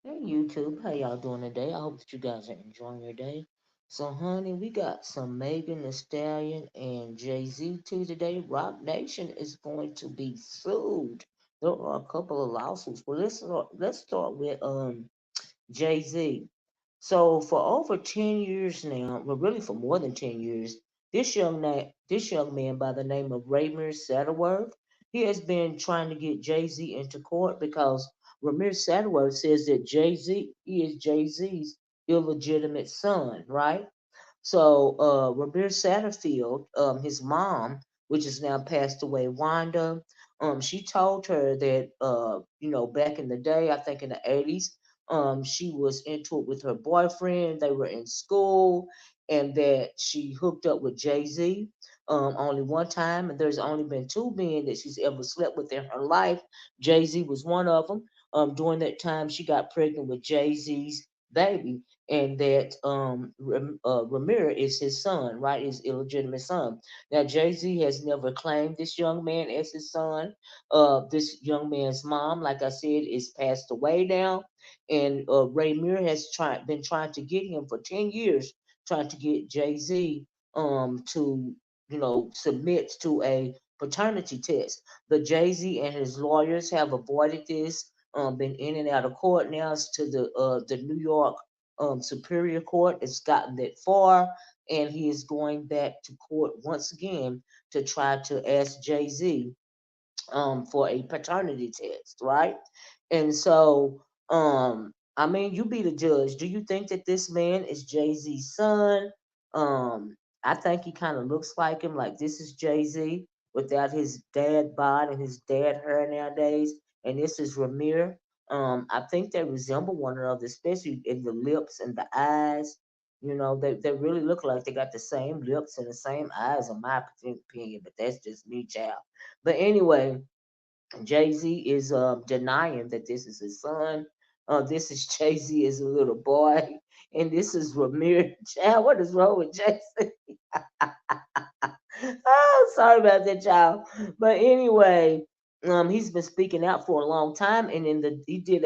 Hey YouTube, how y'all doing today? I hope that you guys are enjoying your day. So, honey, we got some Megan Thee Stallion and Jay-Z too today. Rock Nation is going to be sued. There are a couple of lawsuits. Well, let's start with Jay-Z. So for over 10 years now, well, really for more than 10 years, this young man by the name of Ramir Saddleworth, he has been trying to get Jay-Z into court because Ramir Saddleworth says that Jay-Z he is Jay-Z's illegitimate son, right? So Rabir Satterfield, his mom, which is now passed away, Wanda, she told her that back in the day, I think in the 80s, she was into it with her boyfriend. They were in school, and that she hooked up with Jay-Z only one time, and there's only been two men that she's ever slept with in her life. Jay-Z was one of them. During that time, she got pregnant with Jay-Z's baby, and that Ramir is his son, right? His illegitimate son. Now, Jay Z has never claimed this young man as his son. This young man's mom, like I said, is passed away now, and Ramir has been trying to get him for 10 years, trying to get Jay Z to submit to a paternity test. But Jay Z and his lawyers have avoided this. Been in and out of court now. It's to the New York Superior Court. It's gotten that far, and he is going back to court once again to try to ask Jay Z for a paternity test, right? And so, I mean, you be the judge. Do you think that this man is Jay Z's son? I think he kind of looks like him. Like this is Jay Z without his dad bod and his dad hair nowadays, and this is Ramir. I think they resemble one another, especially in the lips and the eyes. They really look like they got the same lips and the same eyes, in my opinion. But that's just me, child. But anyway, Jay Z is denying that this is his son. This is Jay Z as a little boy, and this is Ramir. Child, what is wrong with Jay Z? Oh, sorry about that, child. But anyway, he's been speaking out for a long time, and in the he did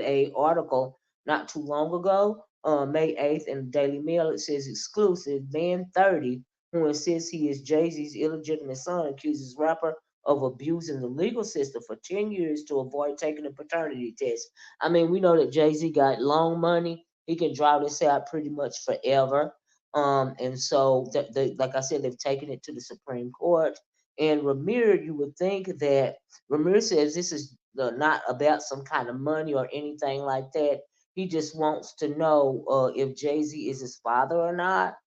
a article not too long ago, May 8th, in the Daily Mail. It says exclusive man 30 who insists he is Jay-Z's illegitimate son accuses rapper of abusing the legal system for 10 years to avoid taking a paternity test. I mean, we know that Jay-Z got long money. He can draw this out pretty much forever. And so, like I said, they've taken it to the Supreme Court. And Ramir, you would think that Ramir says this is not about some kind of money or anything like that. He just wants to know if Jay Z is his father or not.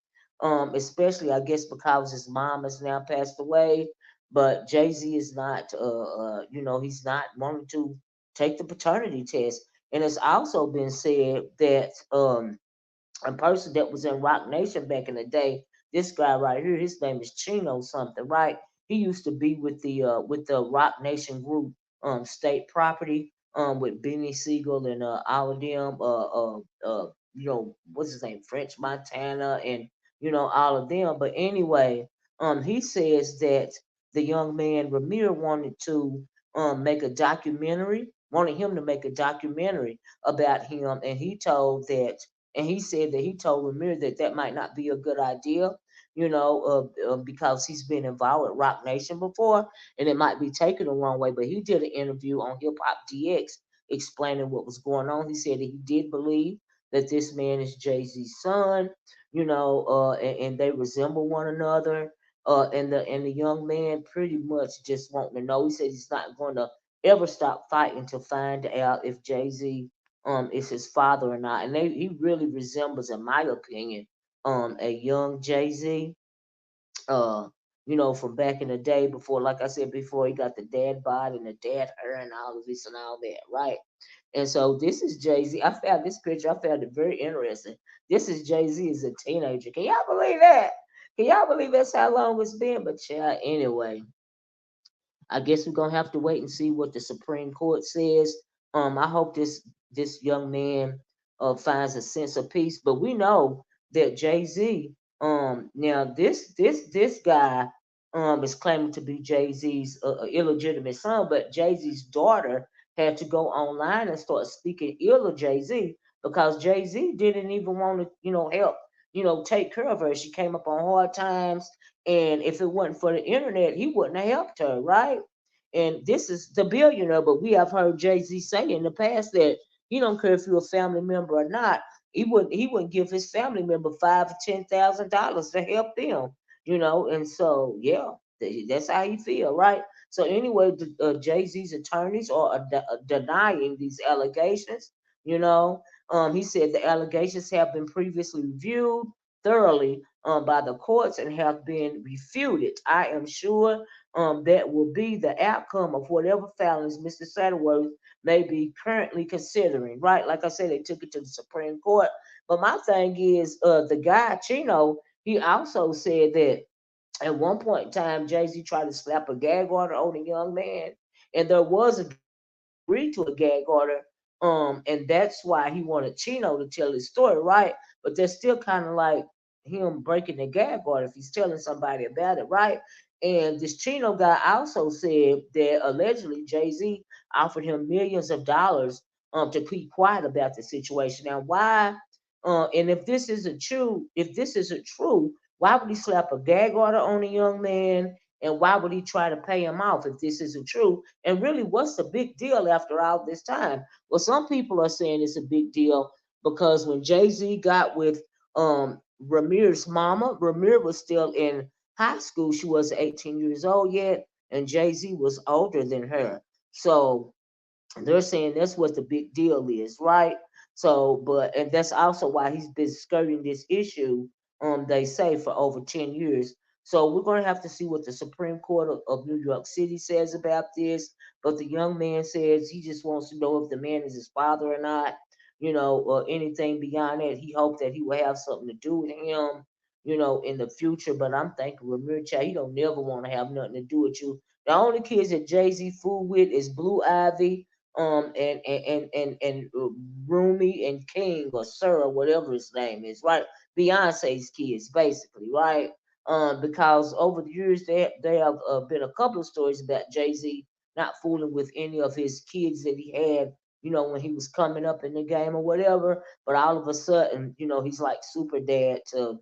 Especially, I guess, because his mom has now passed away. But Jay Z is not, he's not wanting to take the paternity test. And it's also been said that a person that was in Rock Nation back in the day. This guy right here, his name is Chino something, right? He used to be with the Rock Nation group, State Property, with Benny Siegel and all of them, what's his name, French Montana, and all of them. But anyway, he says that the young man Ramir wanted him to make a documentary about him, and he said that he told Ramir that that might not be a good idea, because he's been involved with Rock Nation before, and it might be taken the wrong way. But he did an interview on Hip Hop DX explaining what was going on. He said that he did believe that this man is Jay Z's son, and they resemble one another. And the young man pretty much just wanting to know. He said he's not going to ever stop fighting to find out if Jay Z is his father or not. And he really resembles, in my opinion, a young Jay Z. Uh, from back in the day before, like I said before, he got the dad bod and the dad hair and all of this and all that, right? And so this is Jay Z. I found this picture. I found it very interesting. This is Jay Z as a teenager. Can y'all believe that? Can y'all believe that's how long it's been? But yeah, anyway, I guess we're gonna have to wait and see what the Supreme Court says. I hope this young man finds a sense of peace. But we know that Jay Z, now this guy is claiming to be Jay Z's illegitimate son, but Jay Z's daughter had to go online and start speaking ill of JayZ because JayZ didn't even want to, help, take care of her. She came up on hard times, and if it wasn't for the internet, he wouldn't have helped her, right? And this is the billionaire, but we have heard JayZ say in the past that he don't care if you're a family member or not. He wouldn't give his family member $5,000 or $10,000 to help them, and so yeah, that's how he feel, right? So anyway, JayZ's attorneys are denying these allegations. You know, he said the allegations have been previously reviewed thoroughly by the courts and have been refuted. I am sure that will be the outcome of whatever filings Mr. Satterworth may be currently considering. Right, like I said, they took it to the Supreme Court. But my thing is, the guy Chino, he also said that at one point in time, JayZ tried to slap a gag order on a young man, and there was agreed to a gag order. And that's why he wanted Chino to tell his story, right? But that's still kind of like him breaking the gag order if he's telling somebody about it, right? And this Chino guy also said that allegedly JayZ offered him millions of dollars to keep quiet about the situation. Now, why? And if this isn't true, why would he slap a gag order on a young man? And why would he try to pay him off if this isn't true? And really, what's the big deal after all this time? Well, some people are saying it's a big deal because when JayZ got with Ramir's mama, Ramir was still in high school. She was 18 years old yet, and JayZ was older than her. So they're saying that's what the big deal is, right? So, and that's also why he's been skirting this issue, they say, for over 10 years. So we're going to have to see what the Supreme Court of New York City says about this. But the young man says he just wants to know if the man is his father or not, or anything beyond that. He hoped that he will have something to do with him, in the future. But I'm thinking Ramir Chat, he don't never want to have nothing to do with you. The only kids that JayZ fool with is Blue Ivy, and Rumi and King or Sir or whatever his name is, right? Beyonce's kids, basically, right? Because over the years there have been a couple of stories about JayZ not fooling with any of his kids that he had, when he was coming up in the game or whatever. But all of a sudden, he's like super dad to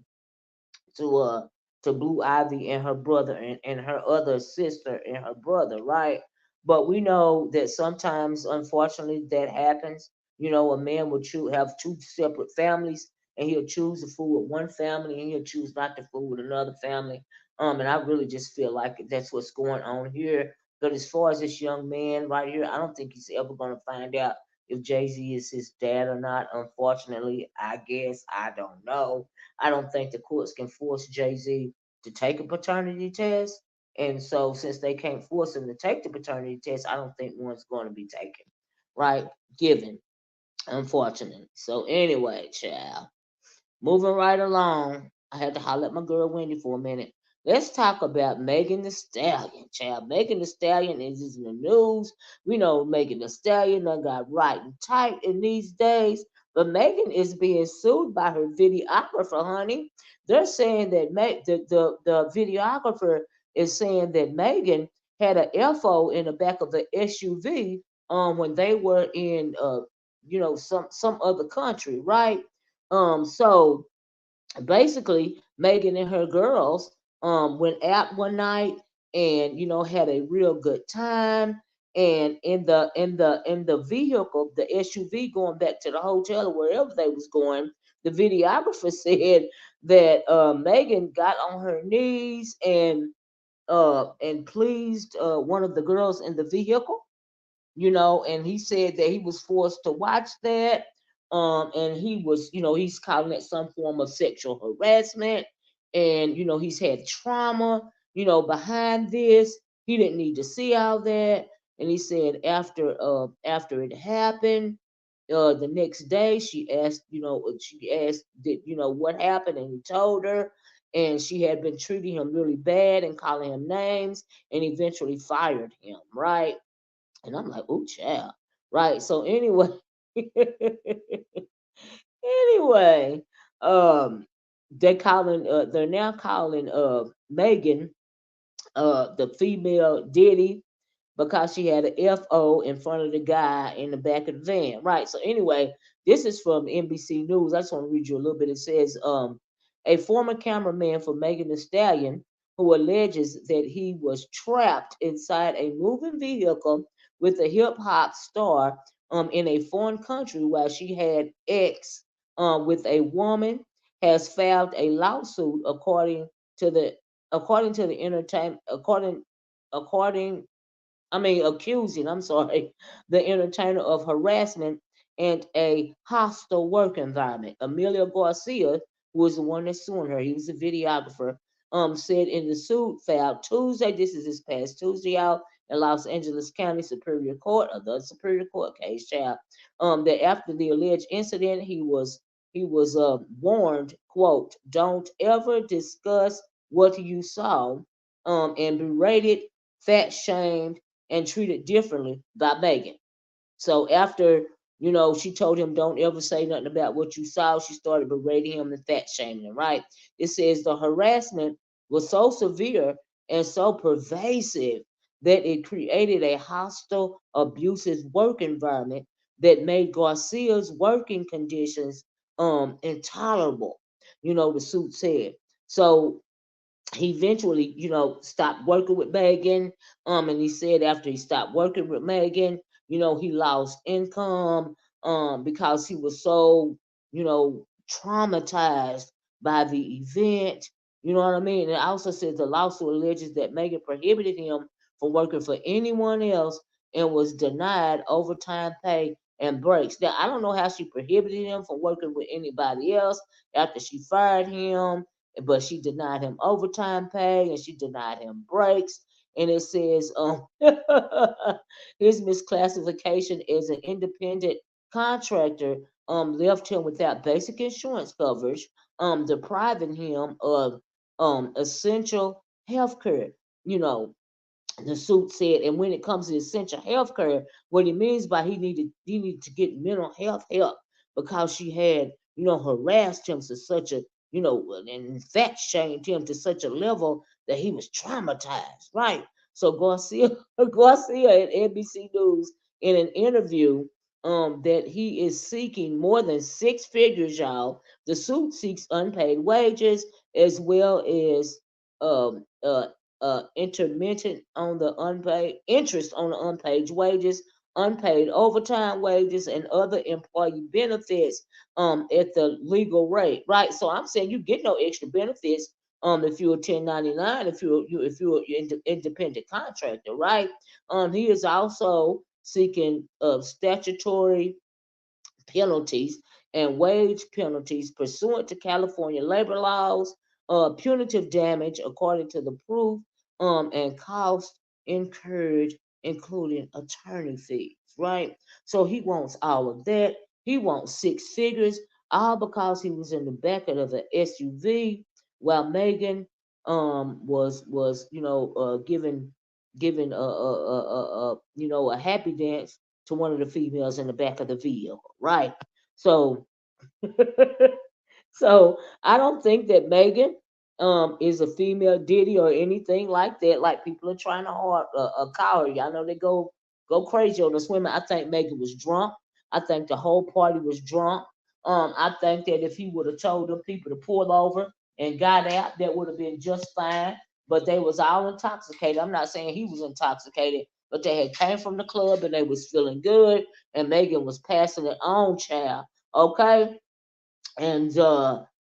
uh to Blue Ivy and her brother and her other sister and her brother, right? But we know that sometimes, unfortunately, that happens. A man will have two separate families, and he'll choose to fool with one family, and he'll choose not to fool with another family. And I really just feel like that's what's going on here. But as far as this young man right here, I don't think he's ever going to find out if JayZ is his dad or not. Unfortunately, I guess I don't know. I don't think the courts can force JayZ to take a paternity test. And so, since they can't force him to take the paternity test, I don't think one's going to be taken, right? Given, unfortunately. So, anyway, child. Moving right along, I had to holler at my girl Wendy for a minute. Let's talk about Megan the Stallion, child. Megan the Stallion is in the news. We know Megan the Stallion done got right and tight in these days, but Megan is being sued by her videographer, honey. They're saying that the videographer is saying that Megan had a FO in the back of the SUV when they were in some other country, right? So basically Megan and her girls went out one night and had a real good time. And in the vehicle, the SUV going back to the hotel or wherever they was going, the videographer said that Megan got on her knees and pleased one of the girls in the vehicle, and he said that he was forced to watch that. And he was, he's calling it some form of sexual harassment. And, he's had trauma, behind this. He didn't need to see all that. And he said after it happened, the next day she asked did what happened, and he told her, and she had been treating him really bad and calling him names, and eventually fired him, right? And I'm like, oh, child. Right. So anyway, anyway, um, they're now calling Megan the female Diddy, because she had an FO in front of the guy in the back of the van. Right. So anyway, this is from NBC News. I just want to read you a little bit. It says, a former cameraman for Megan Thee Stallion who alleges that he was trapped inside a moving vehicle with a hip hop star in a foreign country while she had X with a woman has filed a lawsuit to the according to the entertainment according accusing, I'm sorry, the entertainer of harassment and a hostile work environment. Emilio Garcia, who was the one that's suing her, he was a videographer, said in the suit filed Tuesday, this is this past Tuesday out in Los Angeles County Superior Court, or the Superior Court case, child, that after the alleged incident, he was warned, quote, don't ever discuss what you saw, and berated, fat shamed, and treated differently by Megan. So after, she told him, don't ever say nothing about what you saw, she started berating him and fat shaming him, right? It says the harassment was so severe and so pervasive that it created a hostile, abusive work environment that made Garcia's working conditions intolerable, the suit said. So he eventually, stopped working with Megan. And he said after he stopped working with Megan, he lost income, because he was so, traumatized by the event. You know what I mean? And it also says the lawsuit alleges that Megan prohibited him from working for anyone else and was denied overtime pay and breaks. Now, I don't know how she prohibited him from working with anybody else after she fired him, but she denied him overtime pay and she denied him breaks. And it says his misclassification as an independent contractor left him without basic insurance coverage, depriving him of essential health care. You know, the suit said, and when it comes to essential health care, what he means by he needed to get mental health help because she had, harassed him to such a, and fat shamed him to such a level that he was traumatized, right? So Garcia Garcia at NBC News in an interview that he is seeking more than six figures, y'all. The suit seeks unpaid wages as well as um, uh, intermittent on the unpaid interest on the unpaid wages, unpaid overtime wages, and other employee benefits at the legal rate. Right. So I'm saying you get no extra benefits if you're a 1099, if you're an independent contractor, right? He is also seeking statutory penalties and wage penalties pursuant to California labor laws, punitive damage according to the proof, and costs incurred, including attorney fees, right? So he wants all of that. He wants six figures, all because he was in the back of the SUV while Megan was giving a happy dance to one of the females in the back of the vehicle, right? So so I don't think that Megan is a female Diddy or anything like that. Like people are trying to call her. Y'all know they go crazy on the women. I think Megan was drunk. I think the whole party was drunk. I think that if he would have told them people to pull over and got out, that would have been just fine. But they was all intoxicated. I'm not saying he was intoxicated, but they had came from the club and they was feeling good, and Megan was passing it on, child. Okay, and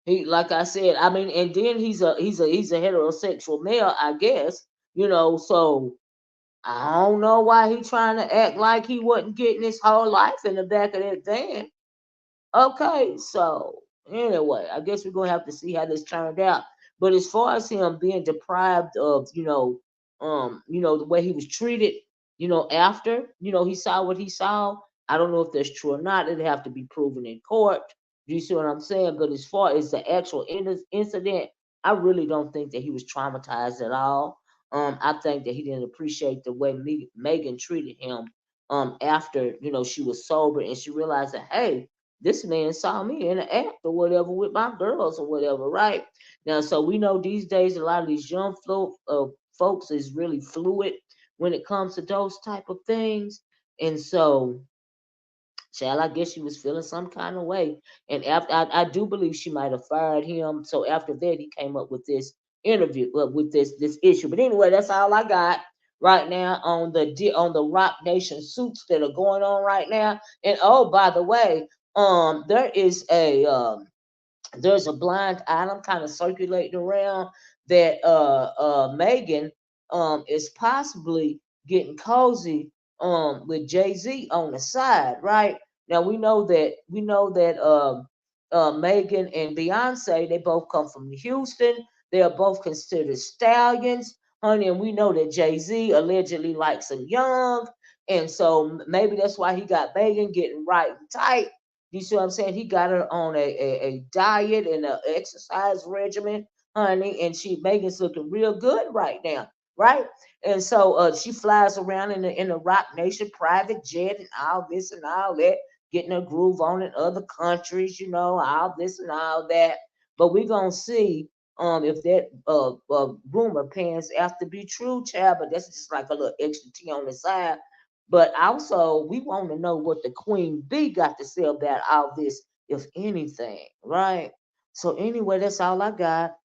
he, like I said, I mean, and then he's a heterosexual male, I guess, so I don't know why he trying to act like he wasn't getting his whole life in the back of that van. Okay, so anyway, I guess we're gonna have to see how this turned out. But as far as him being deprived of, the way he was treated, after, he saw what he saw, I don't know if that's true or not. It'd have to be proven in court. Do you see what I'm saying? But as far as the actual incident, I really don't think that he was traumatized at all. I think that he didn't appreciate the way Megan treated him after, she was sober and she realized that, hey, this man saw me in the act or whatever with my girls or whatever, right? Now, so we know these days a lot of these young folks is really fluid when it comes to those type of things. And so, child, I guess she was feeling some kind of way. And after, I do believe she might have fired him. So after that, he came up with this interview, with this issue. But anyway, that's all I got right now on the Rock Nation suits that are going on right now. And oh, by the way, there is there's a blind item kind of circulating around that Megan is possibly getting cozy with JayZ on the side, right? Now we know that Megan and Beyonce, they both come from Houston. They are both considered stallions, honey, and we know that JayZ allegedly likes them young, and so maybe that's why he got Megan getting right and tight. You see what I'm saying? He got her on a diet and an exercise regimen, honey, and Megan's looking real good right now, right? And so she flies around in the Rock Nation private jet and all this and all that, getting her groove on in other countries, all this and all that. But we're gonna see if that rumor pans out to be true, child. But that's just like a little extra tea on the side. But also, we want to know what the Queen Bee got to say about all this, if anything, right? So, anyway, that's all I got.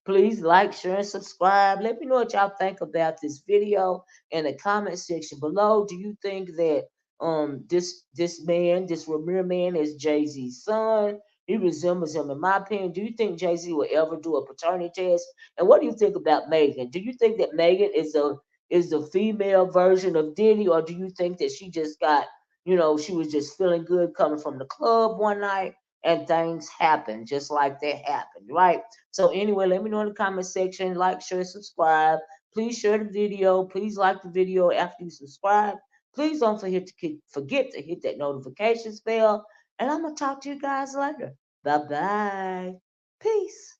Please like, share, and subscribe. Let me know what y'all think about this video in the comment section below. Do you think that this Ramir man is JayZ's son? He resembles him, in my opinion. Do you think JayZ will ever do a paternity test? And what do you think about Megan? Do you think that Megan is the female version of Diddy, or do you think that she just got, she was just feeling good coming from the club one night and things happened just like that happened, right? So anyway, let me know in the comment section. Like, share, subscribe. Please share the video. Please like the video after you subscribe. Please don't forget to hit that notifications bell. And I'm gonna talk to you guys later. Bye bye. Peace.